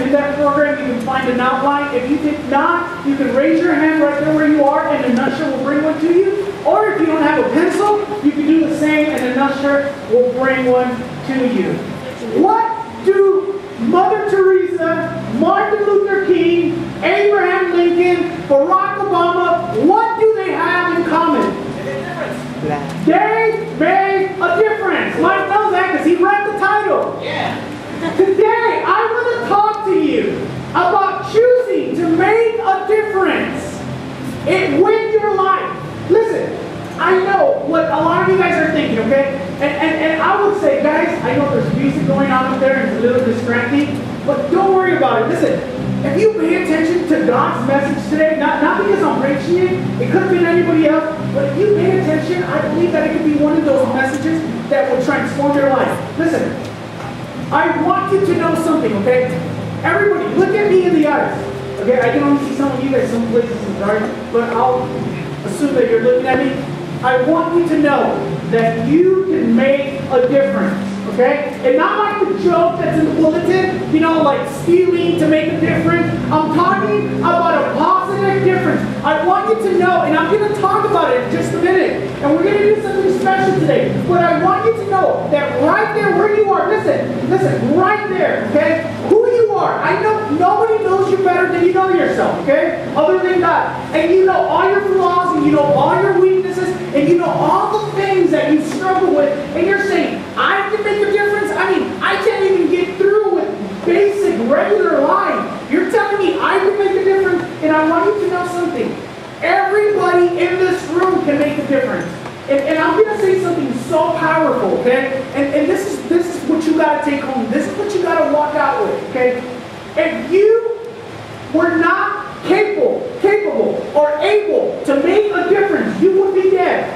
in that program, you can find an outline. If you did not, you can raise your hand right there where you are, and an usher will bring one to you. Or if you don't have a pencil, you can do the same, and an usher will bring one to you. What do Mother Teresa, Martin Luther King, Abraham Lincoln, Barack Obama, what do they have in common? They made a difference. Mike knows that because he read the title. Yeah. Today, I want to talk to you about choosing to make a difference with your life. Listen, I know what a lot of you guys are thinking, okay? And I would say, guys, I know there's music going on up there and it's a little distracting, but don't worry about it. Listen. If you pay attention to God's message today, not because I'm preaching it could have been anybody else, but if you pay attention, I believe that it could be one of those messages that will transform your life. Listen, I want you to know something, okay? Everybody, look at me in the eyes. Okay, I can only see some of you guys some places, right? But I'll assume that you're looking at me. I want you to know that you can make a difference. Okay? And not like the joke that's in the bulletin, you know, like stealing to make a difference. I'm talking about a positive difference. I want you to know, and I'm going to talk about it in just a minute, and we're going to do something special today. But I want you to know that right there where you are, listen, right there, okay? Who you are. I know nobody knows you better than you know yourself, okay? Other than God. And you know all your flaws, and you know all your weaknesses, and you know all the things that you struggle with, and you're saying, I can make a difference. I mean, I can't even get through with basic, regular life. You're telling me I can make a difference, and I want you to know something. Everybody in this room can make a difference. And I'm going to say something so powerful, okay? And this is what you got to take home. This is what you got to walk out with, okay? If you were not capable or able to make a difference, you would be dead.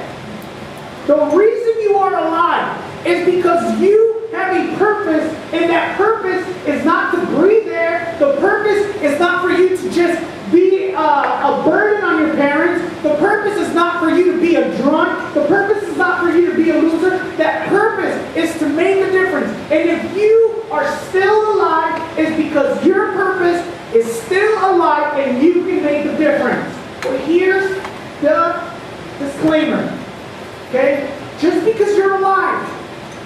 The reason you are alive is because you have a purpose, and that purpose is not to breathe air. The purpose is not for you to just be a burden on your parents. The purpose is not for you to be a drunk. The purpose is not for you to be a loser. That purpose is to make a difference. And if you are still alive, it's because your purpose is still alive and you can make a difference. But here's the disclaimer. Okay? Just because you're alive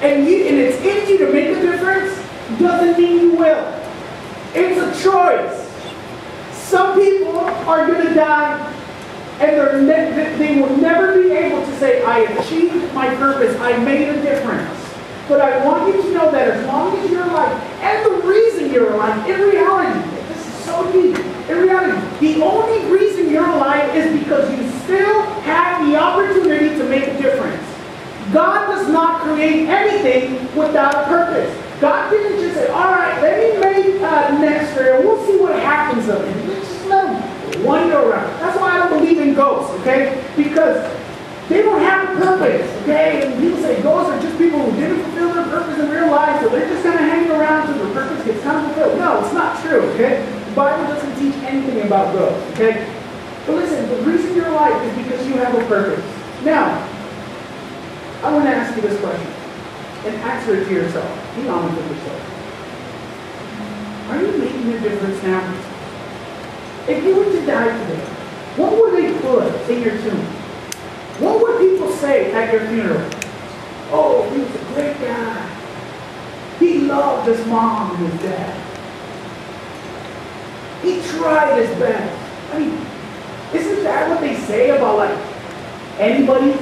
and it's in you to make a difference doesn't mean you will. It's a choice. Some people are going to die and they will never be able to say, I achieved my purpose, I made a difference. But I want you to know that as long as you're alive, and the reason you're alive, in reality, this is so deep, in reality, the only reason you're alive is because you still have the opportunity to make a difference. God does not create anything without a purpose. God didn't just say, all right, let me make Nestor, and we'll see what happens of him. Let's just let him wander around. That's why I don't believe in ghosts, okay? Because they don't have a purpose, okay? And people say ghosts are just people who didn't fulfill their purpose in real life, so they're just going to hang around until their purpose gets time to fulfilled. No, it's not true, okay? The Bible doesn't teach anything about ghosts, okay? But listen, the reason you're alive is because you have a purpose. Now, I want to ask you this question, and answer it to yourself. Be honest with yourself. Are you making a difference now? If you were to die today, what would they put in your tomb? What would people say at your funeral? Oh, he was a great guy. He loved his mom and his dad. He tried his best. I mean, isn't that what they say about, like, anybody?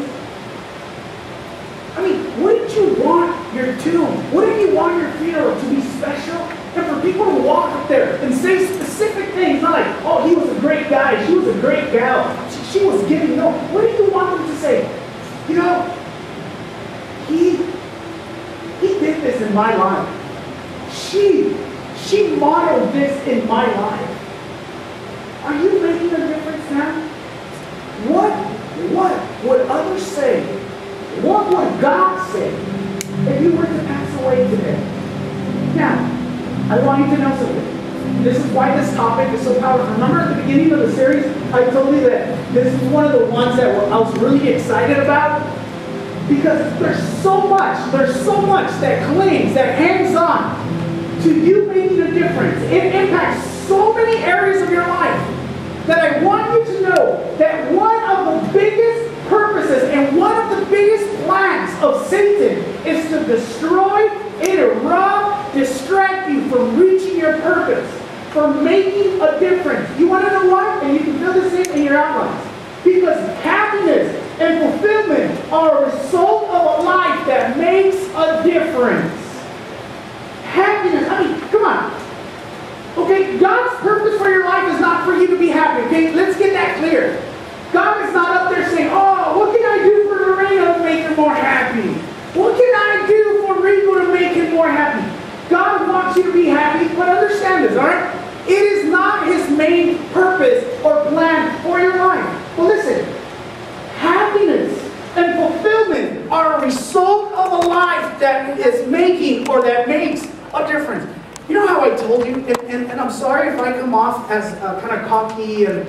I mean, wouldn't you want your tomb, wouldn't you want your funeral to be special? And for people to walk up there and say specific things, not like, oh, he was a great guy, she was a great gal, she was giving, no. Wouldn't you want them to say, you know, he did this in my life. She modeled this in my life. Are you making a difference now? What would others say? What would God say if you were to pass away today? Now, I want you to know something. This is why this topic is so powerful. Remember at the beginning of the series, I told you that this is one of the ones that I was really excited about? Because there's so much that clings, that hangs on to you making a difference. It impacts many areas of your life that I want you to know that one of the biggest purposes and one of the biggest plans of Satan is to destroy, interrupt, distract you from reaching your purpose, from making a difference. You want to know why? And you can fill this in your outlines. Because happiness and fulfillment are a result of a life that makes a difference. Happiness, I mean, come on. Okay, God's purpose for your life is not for you to be happy, okay? Let's get that clear. God is not up there saying, oh, what can I do for Lorena to make her more happy? What can I do for Rico to make him more happy? God wants you to be happy, but understand this, all right? It is not his main purpose or plan for your life. But listen, happiness and fulfillment are a result of a life that is making or that makes a difference. You know how I told you, and I'm sorry if I come off as kind of cocky and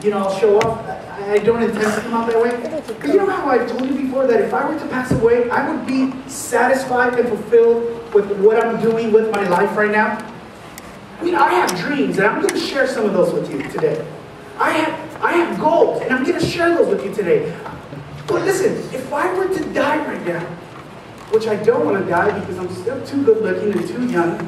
you know, I'll show off. I don't intend to come out that way. Because you know how I've told you before that if I were to pass away, I would be satisfied and fulfilled with what I'm doing with my life right now? I mean, I have dreams, and I'm going to share some of those with you today. I have goals, and I'm going to share those with you today. But listen, if I were to die right now, which I don't want to die because I'm still too good looking and too young.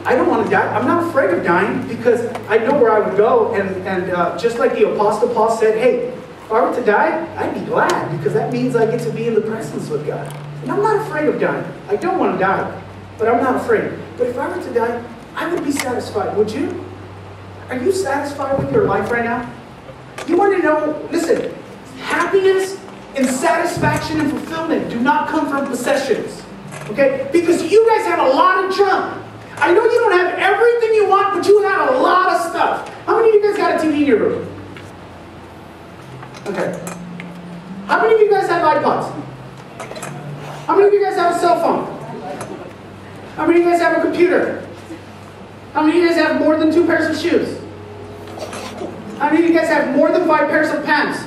I don't want to die. I'm not afraid of dying because I know where I would go. And just like the Apostle Paul said, hey, if I were to die, I'd be glad because that means I get to be in the presence with God. And I'm not afraid of dying. I don't want to die, but I'm not afraid. But if I were to die, I would be satisfied. Would you? Are you satisfied with your life right now? You want to know, listen, happiness and satisfaction and fulfillment do not come from possessions. Okay? Because you guys have a lot of junk. I know you don't have everything you want, but you have a lot of stuff. How many of you guys got a TV in your room? Okay. How many of you guys have iPods? How many of you guys have a cell phone? How many of you guys have a computer? How many of you guys have more than 2 pairs of shoes? How many of you guys have more than 5 pairs of pants?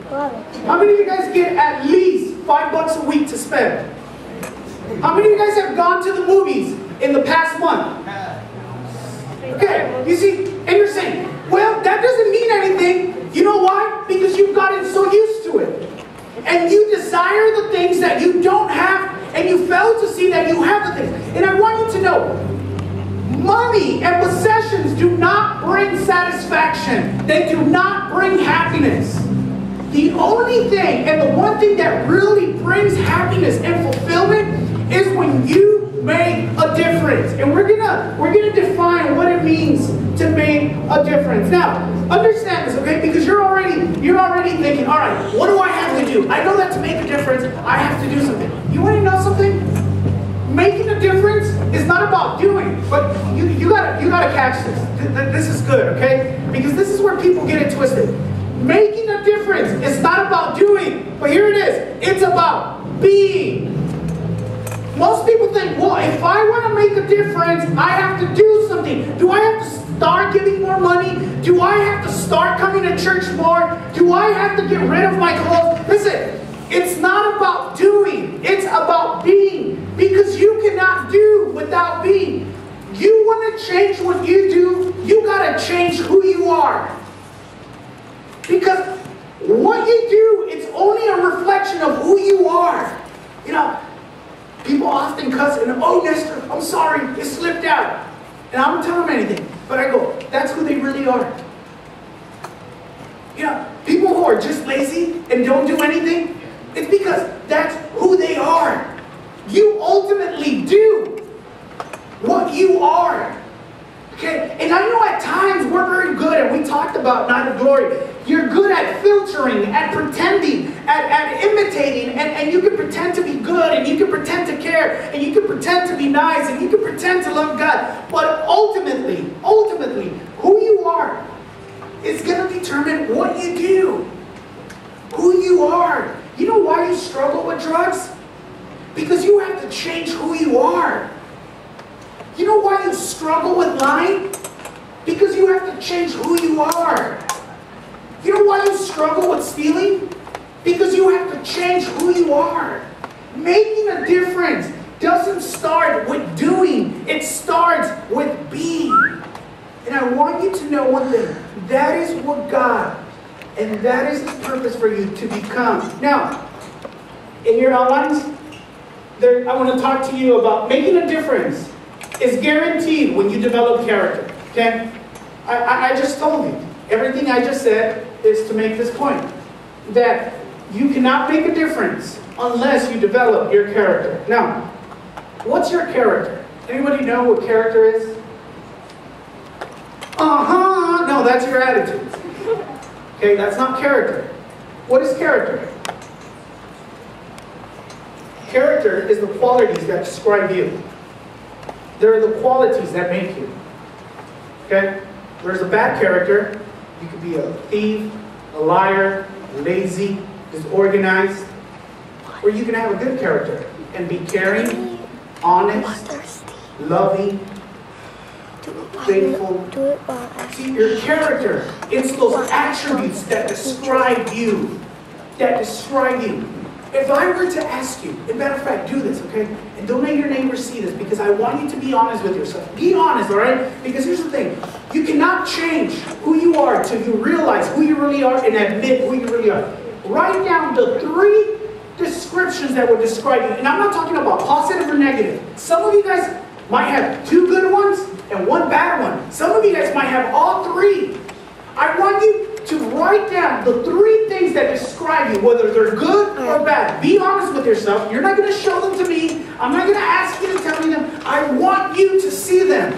How many of you guys get at least $5 a week to spend? How many of you guys have gone to the movies in the past month? Okay, you see, and you're saying, well, that doesn't mean anything. You know why? Because you've gotten so used to it. And you desire the things that you don't have, and you fail to see that you have the things. And I want you to know, money and possessions do not bring satisfaction. They do not bring happiness. The only thing, and the one thing that really brings happiness and fulfillment is when you make a difference. And we're gonna define what it means to make a difference. Now, understand this, okay? Because you're already thinking, all right, what do I have to do? I know that to make a difference, I have to do something. You want to know something? Making a difference is not about doing, but you gotta catch this. This is good, okay? Because this is where people get it twisted. Making a difference is not about doing, but here it is. It's about being. Most people think, well, if I want to make a difference, I have to do something. Do I have to start giving more money? Do I have to start coming to church more? Do I have to get rid of my clothes? Listen, it's not about doing. It's about being. Because you cannot do without being. You want to change what you do, you got to change who you are. Because what you do, it's only a reflection of who you are. You know, people often cuss and, oh, Nestor, I'm sorry, it slipped out. And I don't tell them anything. But I go, that's who they really are. You know, people who are just lazy and don't do anything, it's because that's who they are. You ultimately do what you are. Okay? And I know at times we're very good, and we talked about Night of Glory. You're good at filtering, at pretending, at imitating, and you can pretend to be good, and you can pretend to care, and you can pretend to be nice, and you can pretend to love God. But ultimately, who you are is going to determine what you do. Who you are. You know why you struggle with drugs? Because you have to change who you are. You know why you struggle with lying? Because you have to change who you are. You know why you struggle with stealing? Because you have to change who you are. Making a difference doesn't start with doing. It starts with being. know one thing. That is what God, and that is His purpose for you to become. Now, in your outlines, I want to talk to you about making a difference is guaranteed when you develop character. Okay? I just told you. Everything I just said is to make this point. That you cannot make a difference unless you develop your character. Now, what's your character? Anybody know what character is? No, that's your attitude. Okay, that's not character. What is character? Character is the qualities that describe you. They're the qualities that make you. Okay? There's a bad character. You could be a thief, a liar, lazy, disorganized. Or you can have a good character and be caring, honest, loving, faithful. See, your character, it's those attributes that describe you. That describe you. If I were to ask you, as a matter of fact, do this, okay? And don't let your neighbors see this because I want you to be honest with yourself. Be honest, all right? Because here's the thing. You cannot change who you are until you realize who you really are and admit who you really are. Write down the 3 descriptions that would describe you. And I'm not talking about positive or negative. Some of you guys might have 2 good ones and 1 bad one. Some of you guys might have all 3. I want you to write down the 3 things that describe you, whether they're good or bad. Be honest with yourself. You're not going to show them to me. I'm not going to ask you to tell me them. I want you to see them.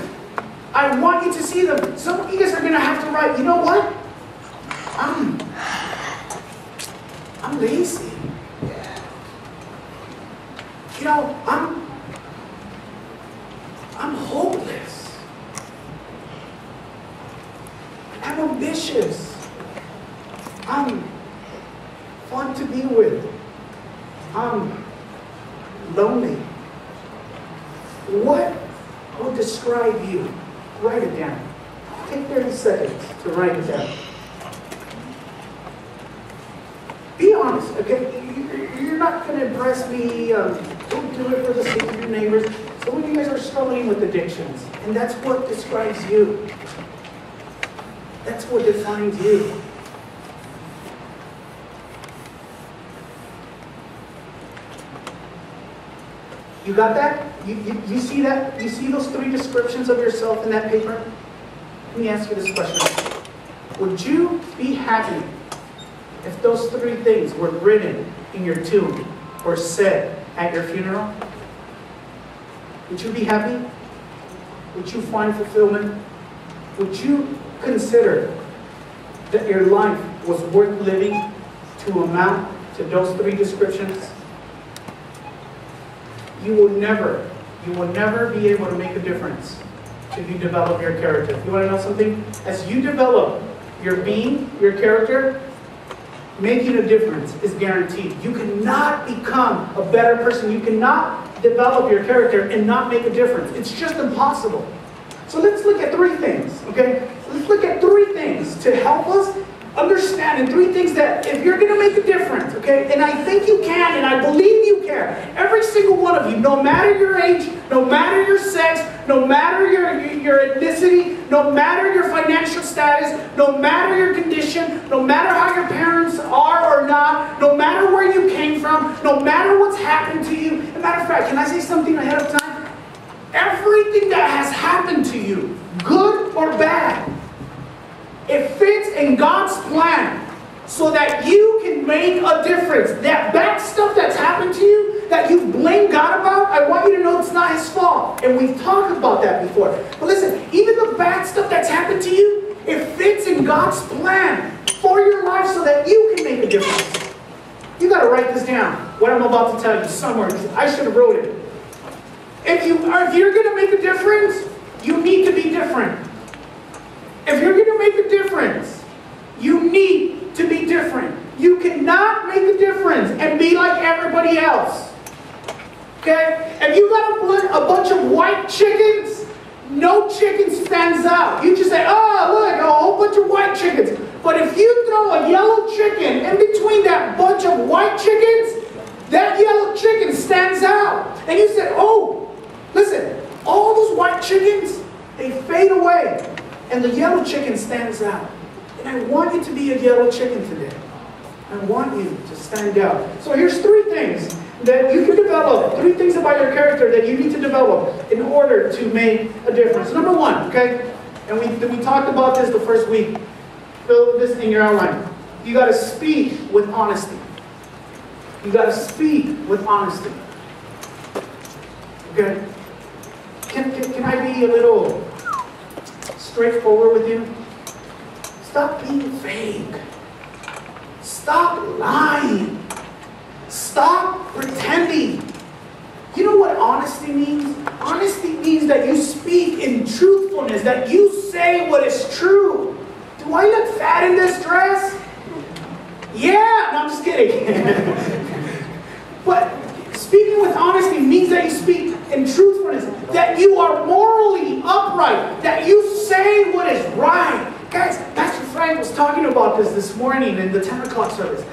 I want you to see them. Some of you guys are going to have to write, you know what? I'm lazy. You know, I'm hopeless. I'm ambitious. I'm fun to be with. I'm lonely. What will describe you? Write it down. Take 30 seconds to write it down. Be honest, okay? You're not going to impress me. Don't do it for the sake of your neighbors. Some of you guys are struggling with addictions, and that's what describes you. That's what defines you. You got that? You see that? You see those 3 descriptions of yourself in that paper? Let me ask you this question. Would you be happy if those 3 things were written in your tomb or said at your funeral? Would you be happy? Would you find fulfillment? Would you consider that your life was worth living to amount to those 3 descriptions? You will never be able to make a difference till you develop your character. You want to know something? As you develop your being, your character, making a difference is guaranteed. You cannot become a better person. You cannot develop your character and not make a difference. It's just impossible. So let's look at 3 things, okay? Let's look at 3 things to help us understand, and 3 things that if you're going to make a difference, okay? And I think you can, and I believe you can. Every single one of you, no matter your age, no matter your sex, no matter your ethnicity, no matter your financial status, no matter your condition, no matter how your parents are or not, no matter where you came from, no matter what's happened to you. As a matter of fact, can I say something ahead of time? Everything that has happened to you, good or bad, it fits in God's plan so that you can make a difference. That bad stuff that's happened to you, that you've blamed God about, I want you to know it's not His fault. And we've talked about that before. But listen, even the bad stuff that's happened to you, it fits in God's plan for your life so that you can make a difference. You got to write this down, what I'm about to tell you somewhere. I should have wrote it. If you're going to make a difference, you need to be different. If you're going to make a difference, you need to be different. You cannot make a difference and be like everybody else. Okay? If you got a bunch of white chickens, no chicken stands out. You just say, oh, look, a whole bunch of white chickens. But if you throw a yellow chicken in between that bunch of white chickens, that yellow chicken stands out. And you say, oh, listen, all those white chickens, they fade away. And the yellow chicken stands out. And I want you to be a yellow chicken today. I want you to stand out. So here's 3 things that you can develop, 3 things about your character that you need to develop in order to make a difference. Number 1, okay? And we talked about this the first week. Fill this in your outline. You got to speak with honesty. You got to speak with honesty. Okay? Can I be a little straightforward with you? Stop being fake. Stop lying. Stop pretending. You know what honesty means? Honesty means that you speak in truthfulness, that you say what is true. Do I look fat in this dress? Yeah, no, I'm just kidding. But speaking with honesty means that you speak in truthfulness, that you are morally upright, that you say what is right. Guys, Pastor Frank was talking about this morning in the 10 o'clock service.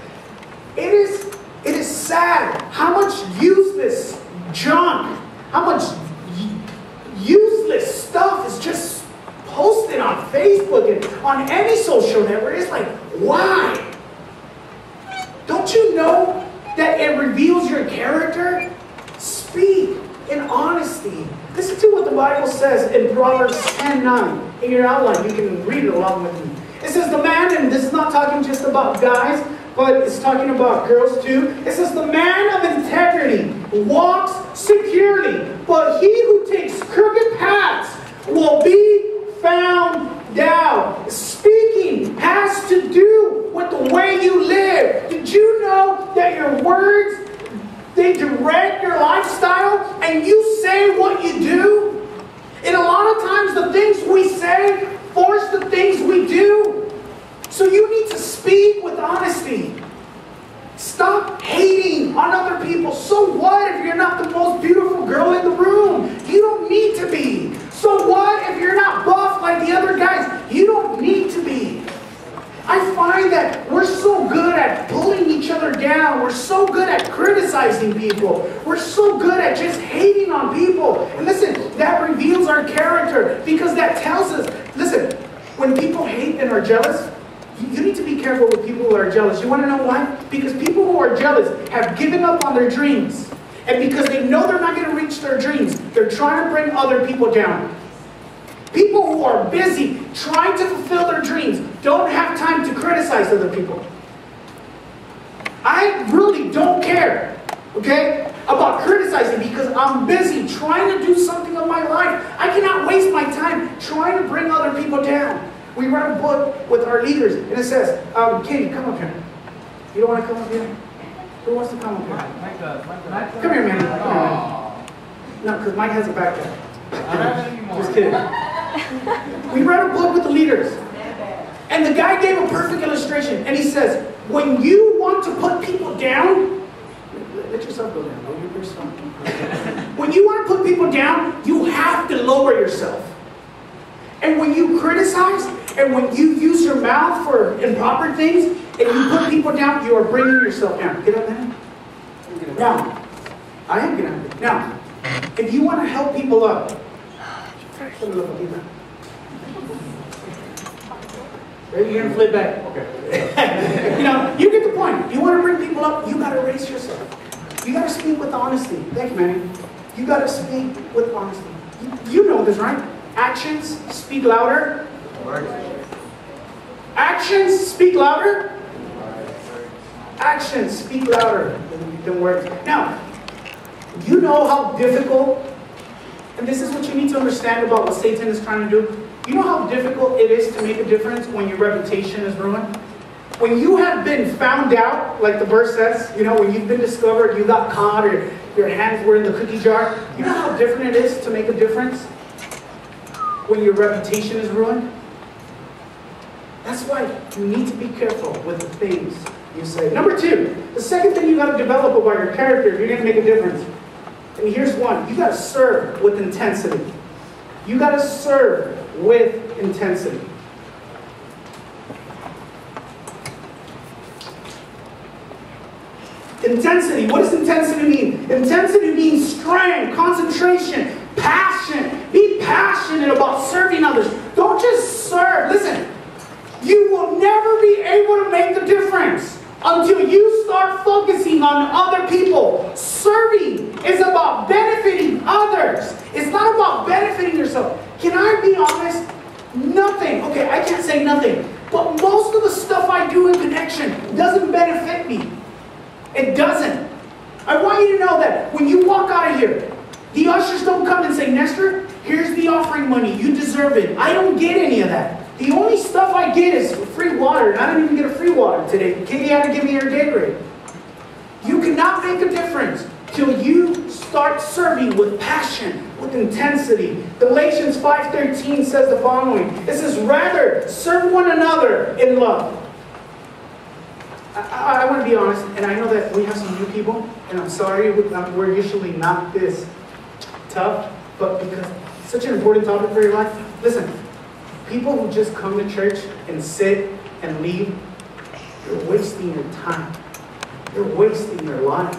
It is sad how much useless junk, how much useless stuff is just posted on Facebook and on any social network. It's like, why? Don't you know that it reveals your character? Speak in honesty. Listen to what the Bible says in Proverbs 10:9. In your outline, you can read it along with me. It says the man, and this is not talking just about guys, but it's talking about girls too. It says the man of integrity walks securely, but he who takes crooked paths will be found down. Speaking has to do with the way you live. Did you know that your words, they direct your lifestyle, and you say what you do? And a lot of times the things we say force the things we do. So you need to speak with honesty. Stop hating on other people. So what if you're not the most beautiful girl in the room? You don't need to be. So what if you're not buff like the other guys? You don't need to be. I find that we're so good at pulling each other down. We're so good at criticizing people. We're so good at just hating on people. And listen, that reveals our character, because that tells us, listen, when people hate and are jealous, you need to be careful with people who are jealous. You want to know why? Because people who are jealous have given up on their dreams. And because they know they're not going to reach their dreams, they're trying to bring other people down. People who are busy trying to fulfill their dreams don't have time to criticize other people. I really don't care, okay, about criticizing, because I'm busy trying to do something in my life. I cannot waste my time trying to bring other people down. We read a book with our leaders, and it says, Katie, come up here. You don't want to come up here? Who wants to come up here? Come here, man. No, because Mike has a backpack. Just kidding. We read a book with the leaders, and the guy gave a perfect illustration, and he says, when you want to put people down, let yourself go down. When you want to put people down, you have to lower yourself. And when you criticize, and when you use your mouth for improper things, and you put people down, you are bringing yourself down. Get up there. Now, I am getting up there. Now, if you want to help people up, you're going to flip back. Okay. You get the point. You want to bring people up, you got to raise yourself. You got to speak with honesty. Thank you, Manny. You got to speak with honesty. You know this, right? Actions speak louder. Actions speak louder. Actions speak louder than words. Now, you know how difficult, and this is what you need to understand about what Satan is trying to do. You know how difficult it is to make a difference when your reputation is ruined? When you have been found out, like the verse says, when you've been discovered, you got caught, or your hands were in the cookie jar. You know how different it is to make a difference when your reputation is ruined? That's why you need to be careful with the things you say. Number 2, the second thing you got to develop about your character if you're going to make a difference. And here's one. You got to serve with intensity. You got to serve with intensity. Intensity. What does intensity mean? Intensity means strength, concentration, passion. Be passionate about serving others. Don't Don't just serve. Listen, you will never be able to make the difference until you start focusing on other people. Serving is about benefiting others. It's not about benefiting yourself. Can I be honest? Nothing. Okay, I can't say nothing. But most of the stuff I do in ConneXion doesn't benefit me. It doesn't. I want you to know that when you walk out of here, the ushers don't come and say, Nestor, here's the offering money. You deserve it. I don't get any of that. The only stuff I get is free water, and I didn't even get a free water today. Katie had to give me her Gatorade. You cannot make a difference till you start serving with passion, with intensity. Galatians 5:13 says the following. It says, rather, serve one another in love. I want to be honest, and I know that we have some new people, and I'm sorry, we're usually not this tough, but because it's such an important topic for your life, listen, people who just come to church and sit and leave, you're wasting your time. You're wasting your life.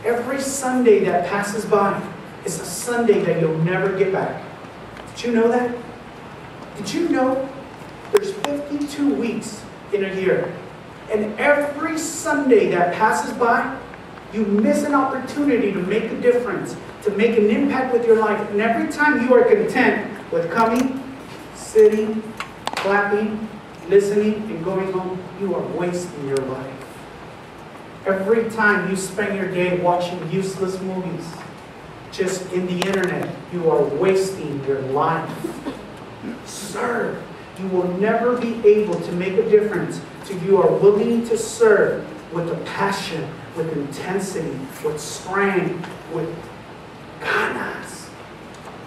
Every Sunday that passes by is a Sunday that you'll never get back. Did you know that? Did you know there's 52 weeks in a year? And every Sunday that passes by, you miss an opportunity to make a difference, to make an impact with your life. And every time you are content with coming, sitting, clapping, listening, and going home, you are wasting your life. Every time you spend your day watching useless movies, just in the internet, you are wasting your life. Serve. You will never be able to make a difference till you are willing to serve with a passion, with intensity, with strength, with ganas.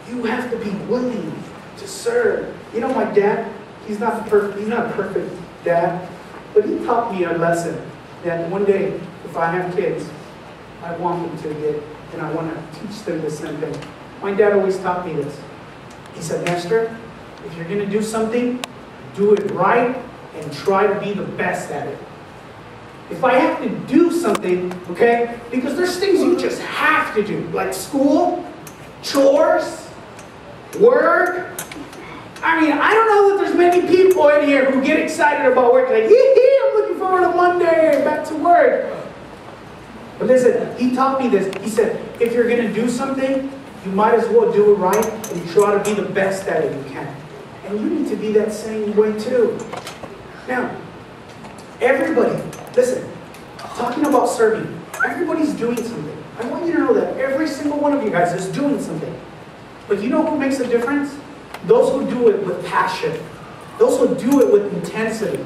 You have to be willing to serve. You know, my dad, he's not a perfect dad, but he taught me a lesson that one day, if I have kids, I want them to get, and I want to teach them the same thing. My dad always taught me this. He said, Nestor, if you're going to do something, do it right and try to be the best at it. If I have to do something, okay, because there's things you just have to do, like school, chores, work. I mean, I don't know that there's many people in here who get excited about work, like, I'm looking forward to Monday, back to work. But listen, he taught me this. He said, if you're going to do something, you might as well do it right and try to be the best at it you can. And you need to be that same way too. Now, everybody, listen, talking about serving, everybody's doing something. I want you to know that every single one of you guys is doing something. But you know who makes a difference? Those who do it with passion. Those who do it with intensity.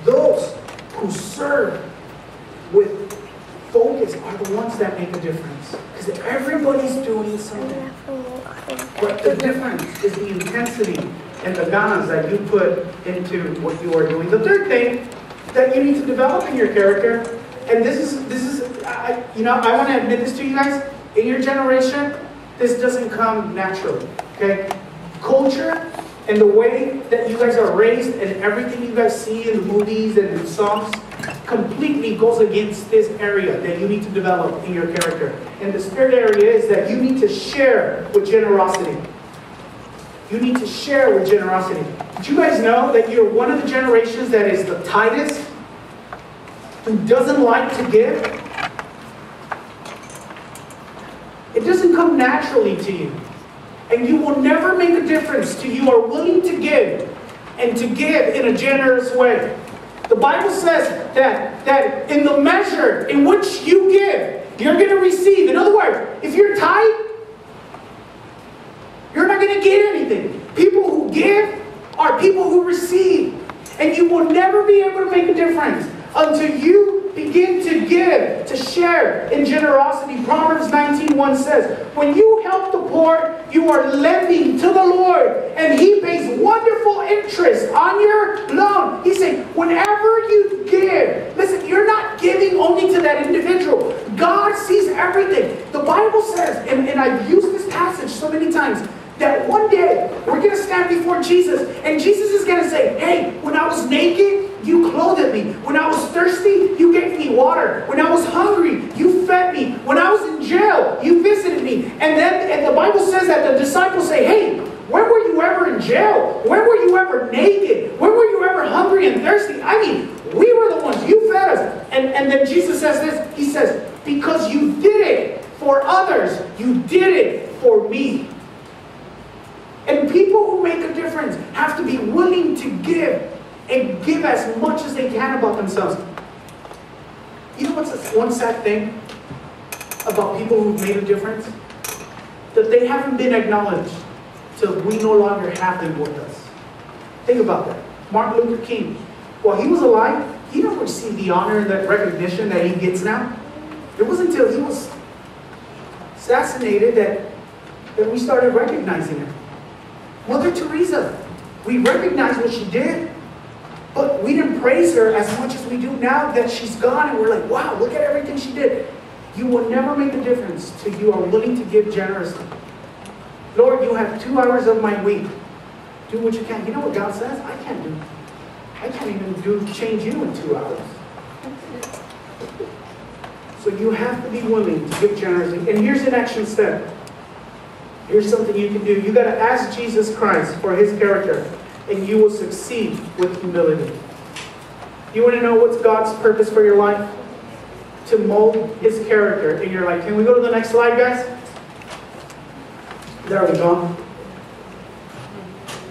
Those who serve with focus are the ones that make a difference. Because everybody's doing something. But the difference is the intensity and the ganas that you put into what you are doing. The third thing that you need to develop in your character, and this is I want to admit this to you guys, in your generation, this doesn't come naturally, okay? Culture and the way that you guys are raised and everything you guys see in the movies and in songs completely goes against this area that you need to develop in your character. And the third area is that you need to share with generosity. You need to share with generosity. Did you guys know that you're one of the generations that is the tightest, who doesn't like to give? It doesn't come naturally to you. And you will never make a difference till you are willing to give, and to give in a generous way. The Bible says that in the measure in which you give, you're going to receive. In other words, if you're tight, you're not going to get anything. People who give are people who receive. And you will never be able to make a difference until you begin to give, to share in generosity. Proverbs 19:1 says, when you help the poor, you are lending to the Lord, and He pays wonderful interest on your loan. He's saying, whenever you give, listen, you're not giving only to that individual. God sees everything. The Bible says, and I've used this passage so many times, that one day we're going to stand before Jesus, and Jesus is going to say, hey, when I was naked, you clothed me. When I was thirsty, you gave me water. When I was hungry, you fed me. When I was in jail, you visited me. And the Bible says that the disciples say, hey, when were you ever in jail? When were you ever naked? When were you ever hungry and thirsty? I mean, we were the ones. You fed us. And then Jesus says this. He says, because you did it for others, you did it for me. And people who make a difference have to be willing to give, and give as much as they can about themselves. You know what's one sad thing about people who've made a difference? That they haven't been acknowledged till we no longer have them with us. Think about that. Martin Luther King, while he was alive, he never received the honor and that recognition that he gets now. It wasn't until he was assassinated that we started recognizing him. Mother Teresa, we recognize what she did, but we didn't praise her as much as we do now that she's gone, and we're like, wow, look at everything she did. You will never make a difference till you are willing to give generously. Lord, you have 2 hours of my week. Do what you can. You know what God says? I can't even change you in 2 hours. So you have to be willing to give generously. And here's an action step. Here's something you can do. You got to ask Jesus Christ for his character, and you will succeed with humility. You want to know what's God's purpose for your life? To mold his character in your life. Can we go to the next slide, guys? There we go.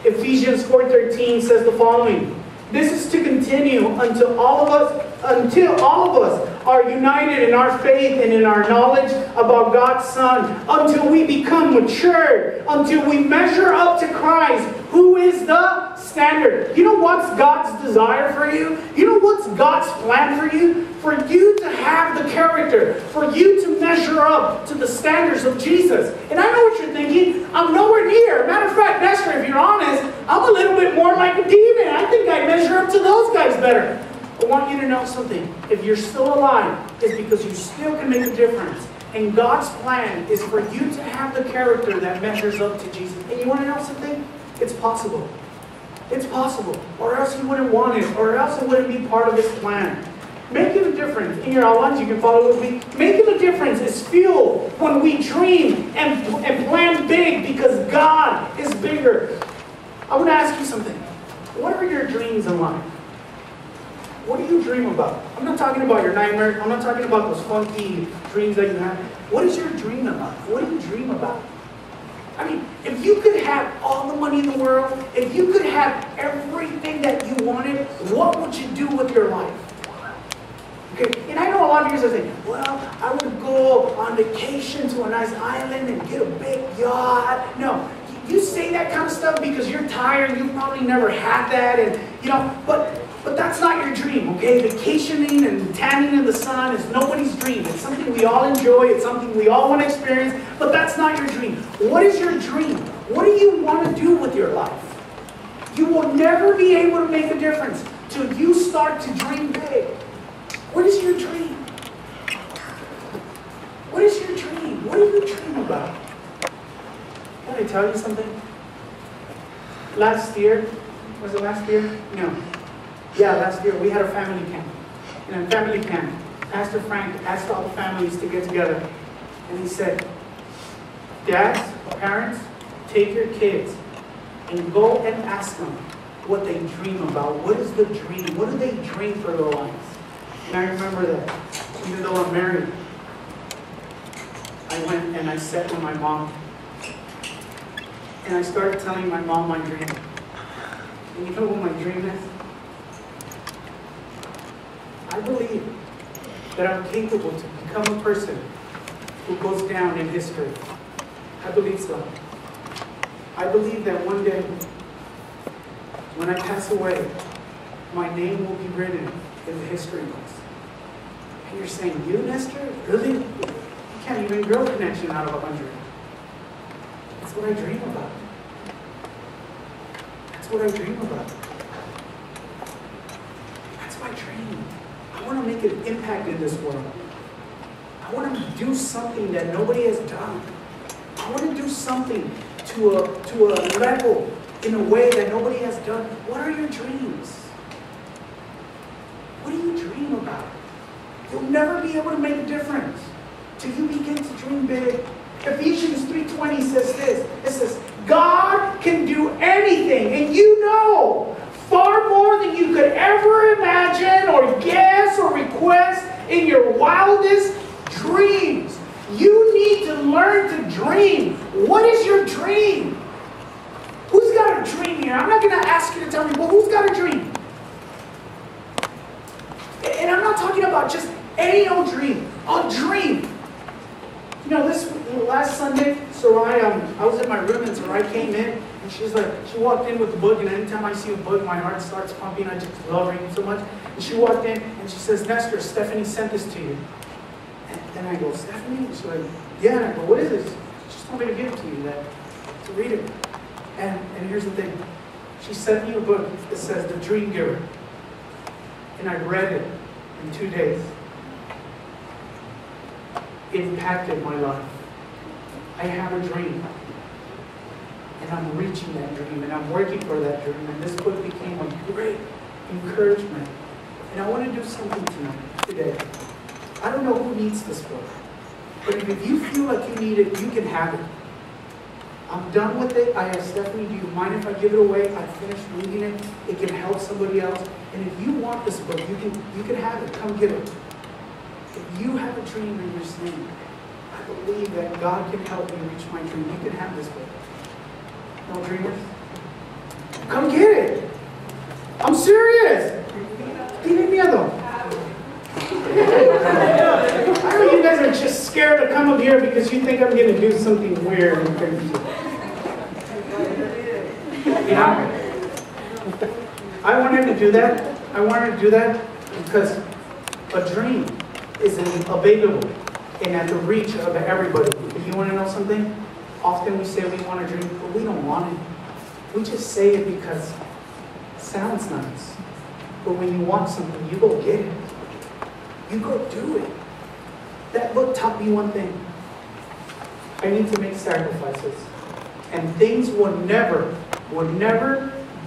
Ephesians 4:13 says the following. This is to continue until all of us are united in our faith and in our knowledge about God's Son, until we become mature, until we measure up to Christ, who is the standard. You know what's God's desire for you? You know what's God's plan for you? For you to have the character, for you to measure up to the standards of Jesus. And I know what you're thinking. I'm nowhere near. Matter of fact, Nestor, if you're honest, I'm a little bit more like a demon. I think I measure up to those guys better. I want you to know something. If you're still alive, it's because you still can make a difference. And God's plan is for you to have the character that measures up to Jesus. And you want to know something? It's possible. It's possible. Or else He wouldn't want it. Or else it wouldn't be part of His plan. Making a difference in your outlines, you can follow with me. Making a difference is fuel when we dream and plan big, because God is bigger. I want to ask you something. What are your dreams in life? What do you dream about? I'm not talking about your nightmares. I'm not talking about those funky dreams that you have. What is your dream in life? What do you dream about? I mean, if you could have all the money in the world, if you could have everything that you wanted, what would you do with your life? Okay, and I know a lot of you are saying, well, I would go on vacation to a nice island and get a big yacht. No, you say that kind of stuff because you're tired. You probably never had that, and you know, but that's not your dream, okay? Vacationing and tanning in the sun is nobody's dream. It's something we all enjoy. It's something we all want to experience, but that's not your dream. What is your dream? What do you want to do with your life? You will never be able to make a difference till you start to dream big. What is your dream? What is your dream? What do you dream about? Can I tell you something? Last year, was it last year? No. Yeah, last year we had a family camp. And in family camp, Pastor Frank asked all the families to get together. And he said, dads, parents, take your kids and go and ask them what they dream about. What is the dream? What do they dream for their lives? And I remember that, even though I'm married, I went and I sat with my mom. And I started telling my mom my dream. And you know what my dream is? I believe that I'm capable to become a person who goes down in history. I believe so. I believe that one day, when I pass away, my name will be written in the history books. And you're saying, you, Nestor? Really? You can't even grow ConneXion out of 100. That's what I dream about. That's what I dream about. That's my dream. I want to make an impact in this world. I want to do something that nobody has done. I want to do something to a level, in a way that nobody has done. What are your dreams? You'll never be able to make a difference till you begin to dream big. Ephesians 3:20 says this. It says, God can do anything, and you know far more than you could ever imagine or guess or request in your wildest dreams. You need to learn to dream. What is your dream? Who's got a dream here? I'm not going to ask you to tell me, well, who's got a dream? And I'm not talking about just any old dream. A dream. You know, this last Sunday, Sarai, I was in my room and Sarai came in and she walked in with the book, and anytime I see a book, my heart starts pumping. I just love reading so much. And she walked in and she says, Nestor, Stephanie sent this to you. And I go, Stephanie? And she's like, yeah. And I go, what is this? She just told me to give it to you, to read it. And here's the thing. She sent me a book that says The Dream Giver. And I read it in 2 days. It impacted my life. I have a dream. And I'm reaching that dream. And I'm working for that dream. And this book became a great encouragement. And I want to do something today. I don't know who needs this book. But if you feel like you need it, you can have it. I'm done with it. I asked Stephanie, do you mind if I give it away? I finished reading it. It can help somebody else. And if you want this book, you can have it. Come get it. If you have a dream and you're saying, I believe that God can help me reach my dream, you can have this book. No dreamers? Come get it. I'm serious. Tiene miedo. I know you guys are just scared to come up here because you think I'm going to do something weird and crazy. Yeah. I wanted to do that. I wanted to do that because a dream is available and at the reach of everybody. If you want to know something, often we say we want a dream, but we don't want it. We just say it because it sounds nice. But when you want something, you go get it. You go do it. That book taught me one thing. I need to make sacrifices. And things will never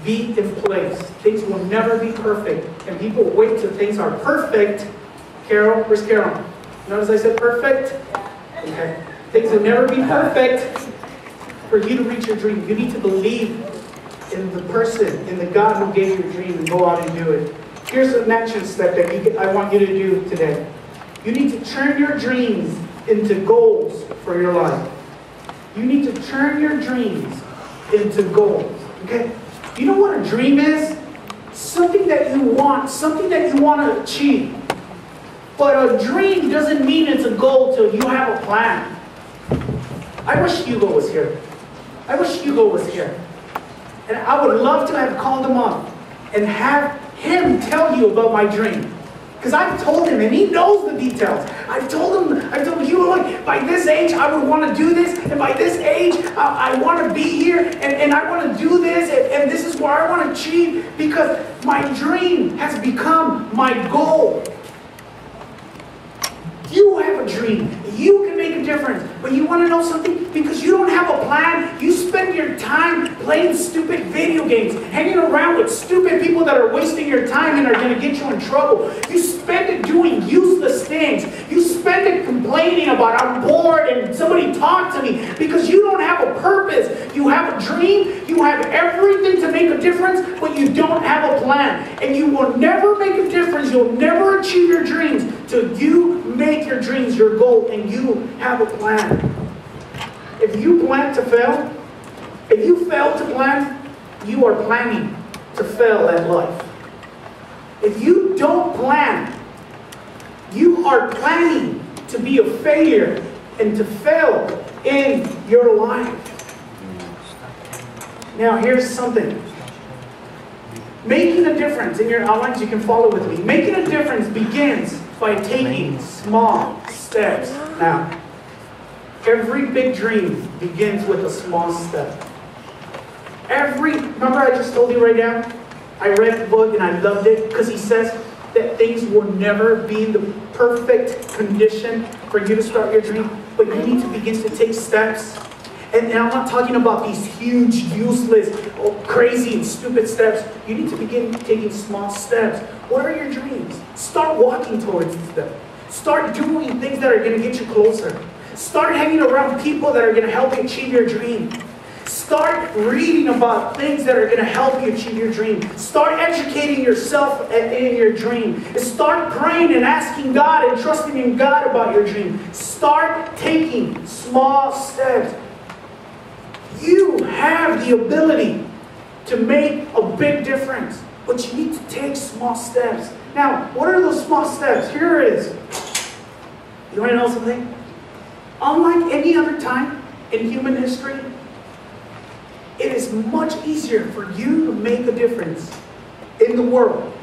be in place. Things will never be perfect. And people wait till things are perfect. Carol, where's Carol? Notice I said perfect? Okay. Things will never be perfect for you to reach your dream. You need to believe in the person, in the God who gave you your dream, and go out and do it. Here's an action step that I want you to do today. You need to turn your dreams into goals for your life. You need to turn your dreams into goals. Okay? You know what a dream is? Something that you want to achieve. But a dream doesn't mean it's a goal till you have a plan. I wish Hugo was here. I wish Hugo was here. And I would love to have called him up and have him tell you about my dream. Because I've told him, and he knows the details. I've told him, Hugo, look, by this age, I would want to do this, and by this age, I want to be here, and I want to do this, and this is where I want to achieve, because my dream has become my goal. You have a dream. You can make a difference. But you want to know something? Because you don't have a plan, you spend your time playing stupid video games, hanging around with stupid people that are wasting your time and are going to get you in trouble. You spend it doing useless things. You spend it complaining about, I'm bored and somebody talk to me, because you don't have a purpose. You have a dream. You have everything to make a difference, but you don't have a plan. And you will never make a difference. You'll never achieve your dreams till you make your dreams your goal and you have a plan. If you plan to fail, if you fail to plan, you are planning to fail at life. If you don't plan, you are planning to be a failure and to fail in your life. Now here's something. Making a difference in your outlines, you can follow with me. Making a difference begins by taking small steps. Now, every big dream begins with a small step. Remember I just told you right now? I read the book and I loved it because he says that things will never be in the perfect condition for you to start your dream, but you need to begin to take steps. And I'm not talking about these huge, useless, crazy and stupid steps. You need to begin taking small steps. What are your dreams? Start walking towards them. Start doing things that are going to get you closer. Start hanging around people that are going to help you achieve your dream. Start reading about things that are going to help you achieve your dream. Start educating yourself in your dream. Start praying and asking God and trusting in God about your dream. Start taking small steps. You have the ability to make a big difference, but you need to take small steps. Now, what are those small steps? Here it is. You want to know something? Unlike any other time in human history, it is much easier for you to make a difference in the world.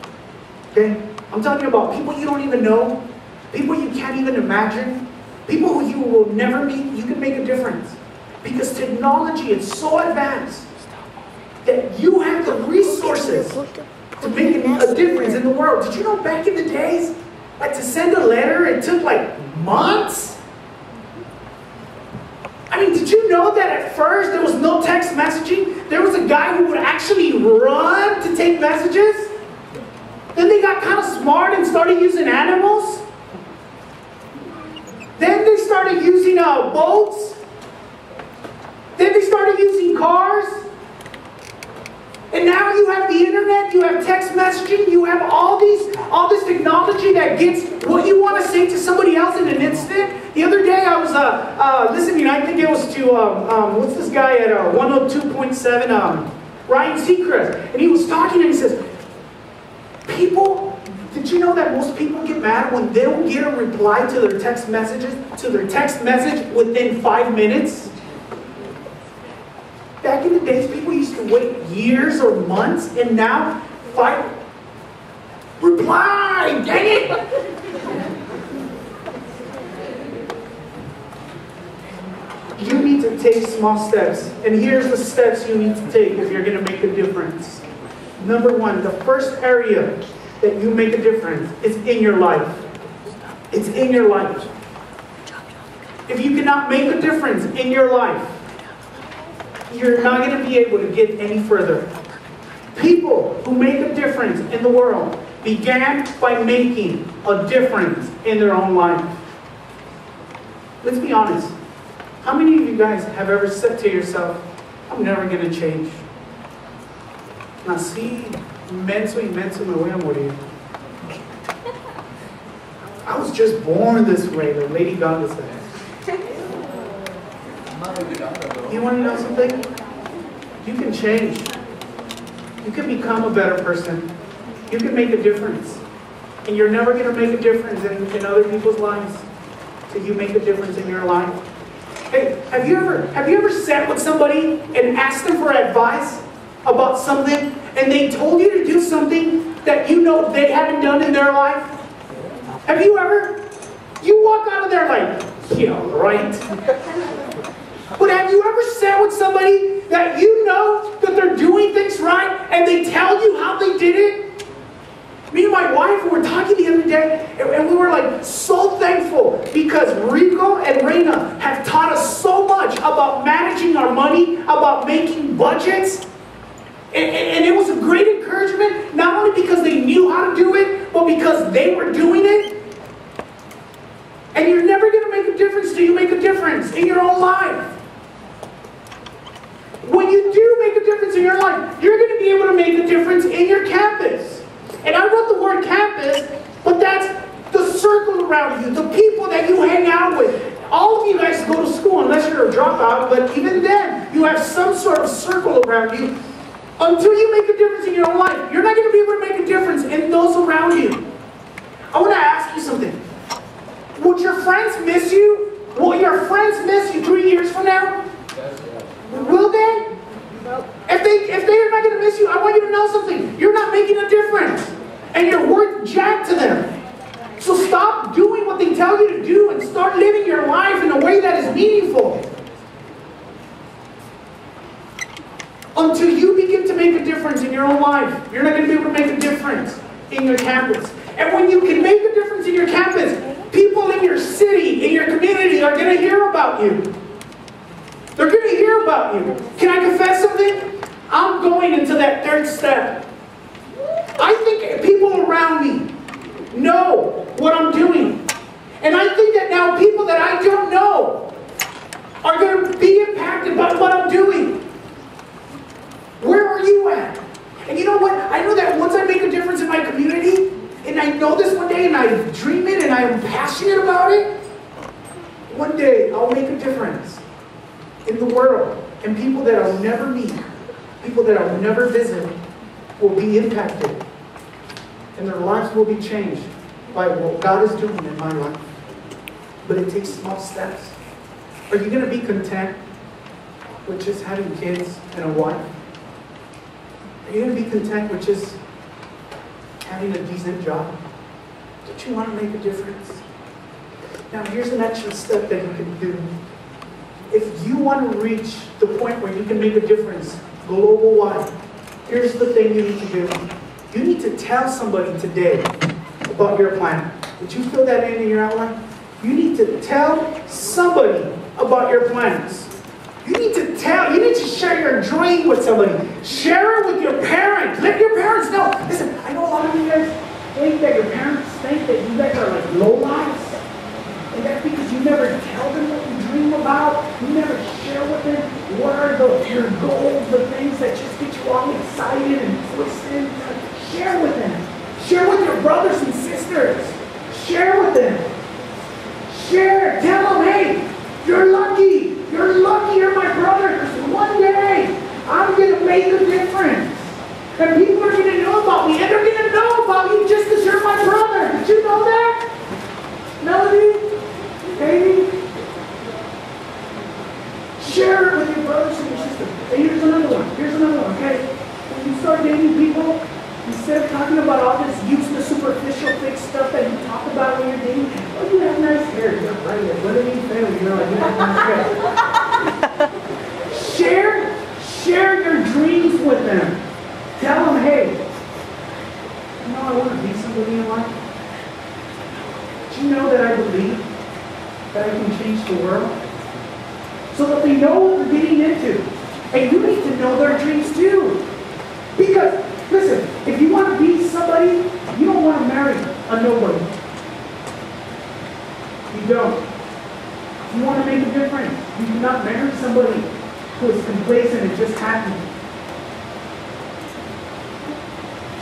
Okay? I'm talking about people you don't even know, people you can't even imagine, people who you will never meet. You can make a difference. Because technology is so advanced that you have the resources to make a difference in the world. Did you know back in the days, like to send a letter, it took like months? I mean, did you know that at first there was no text messaging? There was a guy who would actually run to take messages. Then they got kind of smart and started using animals. Then they started using boats. Then they started using cars. And now you have the internet, you have text messaging, you have all this technology that gets what you want to say to somebody else in an instant. The other day I was listening, I think it was to, what's this guy at 102.7, Ryan Seacrest. And he was talking and he says, did you know that most people get mad when they don't get a reply to their text message within 5 minutes? Back in the days, people used to wait years or months, and now, reply, dang it! You need to take small steps, and here's the steps you need to take if you're going to make a difference. Number one, the first area that you make a difference is in your life. It's in your life. If you cannot make a difference in your life, you're not going to be able to get any further. People who make a difference in the world began by making a difference in their own life. Let's be honest. How many of you guys have ever said to yourself, I'm never going to change? Nací inmenso me voy a morir. I was just born this way, like Lady Gaga said. You want to know something? You can change. You can become a better person. You can make a difference. And you're never going to make a difference in other people's lives till you make a difference in your life. Hey, have you ever sat with somebody and asked them for advice about something and they told you to do something that you know they haven't done in their life? Have you ever? You walk out of there like, yeah, right. But have you ever sat with somebody that you know that they're doing things right and they tell you how they did it? Me and my wife were talking the other day and we were like so thankful because Rico and Lorena have taught us so much about managing our money, about making budgets. And it was a great encouragement, not only because they knew how to do it, but because they were doing it. And you're never going to make a difference till you make a difference in your own life. When you do make a difference in your life, you're going to be able to make a difference in your campus. And I wrote the word campus, but that's the circle around you, the people that you hang out with. All of you guys go to school unless you're a dropout, but even then, you have some sort of circle around you. Until you make a difference in your own life, you're not going to be able to make a difference in those around you. I want to ask you something. Would your friends miss you? Will your friends miss you 3 years from now? Will they? If they are not going to miss you, I want you to know something. You're not making a difference. And you're worth jack to them. So stop doing what they tell you to do and start living your life in a way that is meaningful. Until you begin to make a difference in your own life, you're not going to be able to make a difference in your campus. And when you can make a difference in your campus, people in your city, in your community are going to hear about you. They're going to hear about you. Can I confess something? I'm going into that third step. I think people around me know what I'm doing. And I think that now people that I don't know are going to be impacted by what I'm doing. Where are you at? And you know what? I know that once I make a difference in my community, and I know this one day, and I dream it, and I'm passionate about it, one day I'll make a difference in the world. And people that I'll never meet, people that I'll never visit, will be impacted. And their lives will be changed by what God is doing in my life. But it takes small steps. Are you going to be content with just having kids and a wife? Are you going to be content with just having a decent job? Don't you want to make a difference? Now here's an extra step that you can do. If you want to reach the point where you can make a difference global-wide, here's the thing you need to do. You need to tell somebody today about your plan. Did you fill that in your outline? You need to tell somebody about your plans. You need to share your dream with somebody. Share it with your parents. Let your parents know. Listen, I know a lot of you guys think that your parents think that you guys are like low-lives. And that's because you never tell them what you dream about. You never share with them what are your goals, the things that just get you all excited and twisted. Share with them. Share with your brothers and sisters. Share with them. Share. Tell them, hey, you're lucky. You're lucky you're my brother. Because one day, I'm going to make a difference. And people are going to know about me. And they're going to know about you just because you're my brother. Did you know that? Melody? Baby? Share it with your brothers and your sisters. And here's another one. Here's another one, okay? When you start dating people, instead of talking about all this useless, superficial, fake stuff that you talk about when you're dating, oh, you have nice hair. You're right. What do you think? You know, you have nice hair. Share your dreams with them. Tell them, hey, you know, I want to be somebody in life. Do you know that I believe that I can change the world? So that they know what they're getting into. And you need to know their dreams too. Because, listen, if you want to be somebody, you don't want to marry a nobody. You don't. You want to make a difference. You do not marry somebody who is complacent and just happy.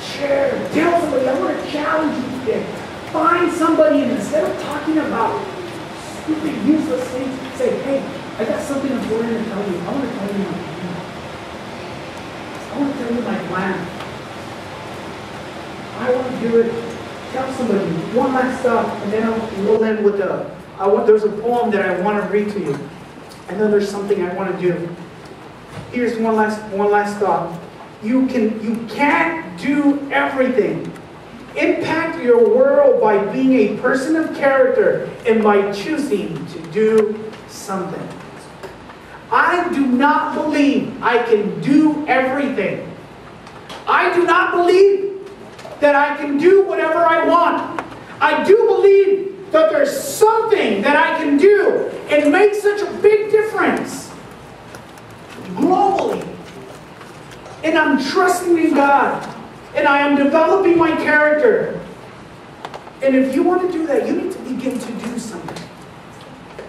Share. Tell somebody, I want to challenge you today. Find somebody, and instead of talking about stupid, useless things, say, hey, I got something important to tell you. I want to tell you my plan. I want to tell you my plan. I want to do it. Tell somebody one last stuff, and then we'll end with there's a poem that I want to read to you. And then there's something I want to do. Here's one last thought. You can't do everything. Impact your world by being a person of character and by choosing to do something. I do not believe I can do everything. I do not believe that I can do whatever I want. I do believe that there's something that I can do and make such a big difference globally. And I'm trusting in God. And I am developing my character. And if you want to do that, you need to begin to do something.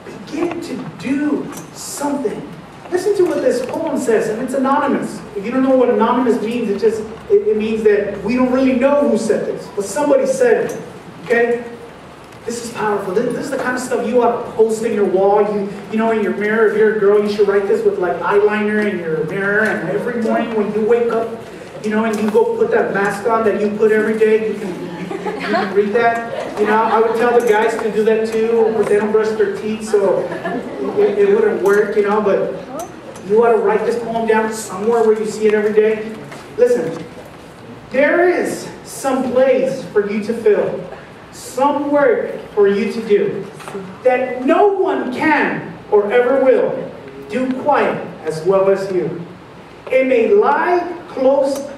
Begin to do something. Listen to what this poem says, and it's anonymous. If you don't know what anonymous means, it means that we don't really know who said this, but somebody said it. Okay? This is powerful. This is the kind of stuff you ought to post in your wall. You know, in your mirror. If you're a girl, you should write this with like eyeliner in your mirror. And every morning when you wake up, you know, and you go put that mask on that you put every day, you can read that. You know, I would tell the guys to do that too, but they don't brush their teeth, so it wouldn't work, you know. But you ought to write this poem down somewhere where you see it every day. Listen, there is some place for you to fill, some work for you to do, that no one can or ever will do quite as well as you. It may lie close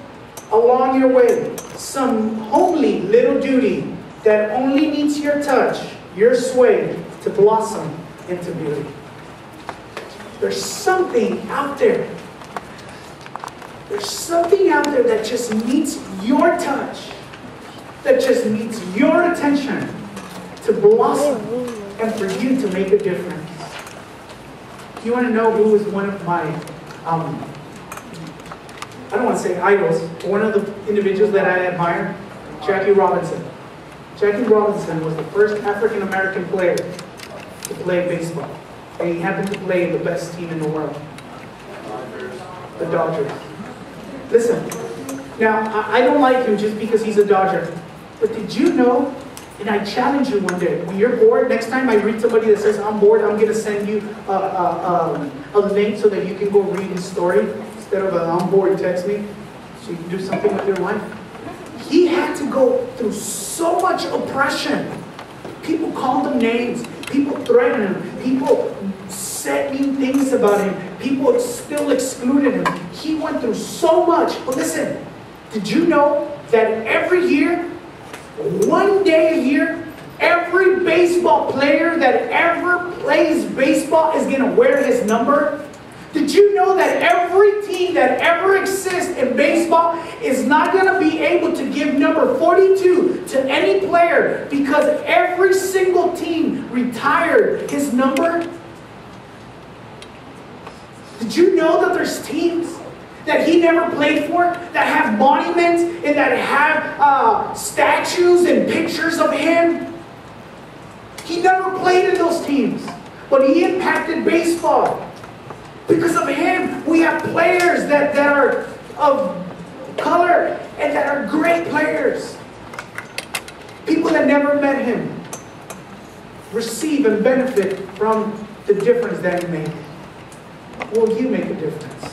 along your way, some homely little duty that only needs your touch, your sway, to blossom into beauty. There's something out there. There's something out there that just needs your touch, that just needs your attention to to blossom and for you to make a difference. Do you want to know who was one of my, I don't want to say idols, but one of the individuals that I admire? Jackie Robinson. Jackie Robinson was the first African-American player to play baseball. And he happened to play in the best team in the world. The Dodgers. Listen, now, I don't like him just because he's a Dodger. But did you know, and I challenge you one day, when you're bored, next time I read somebody that says, I'm bored, I'm going to send you a link so that you can go read his story. Instead of I'm bored, text me, so you can do something with your life. He had to go through so much oppression. People called him names. People threatened him. People said mean things about him. People still excluded him. He went through so much. But listen, did you know that every year, one day a year, every baseball player that ever plays baseball is going to wear his number? Did you know that every team that ever exists in baseball is not going to be able to give number 42 to any player because every single team retired his number? Did you know that there's teams that he never played for that have monuments and that have statues and pictures of him? He never played in those teams, but he impacted baseball. Because of him, we have players that are of color and that are great players. People that never met him receive and benefit from the difference that he made. Will you make a difference?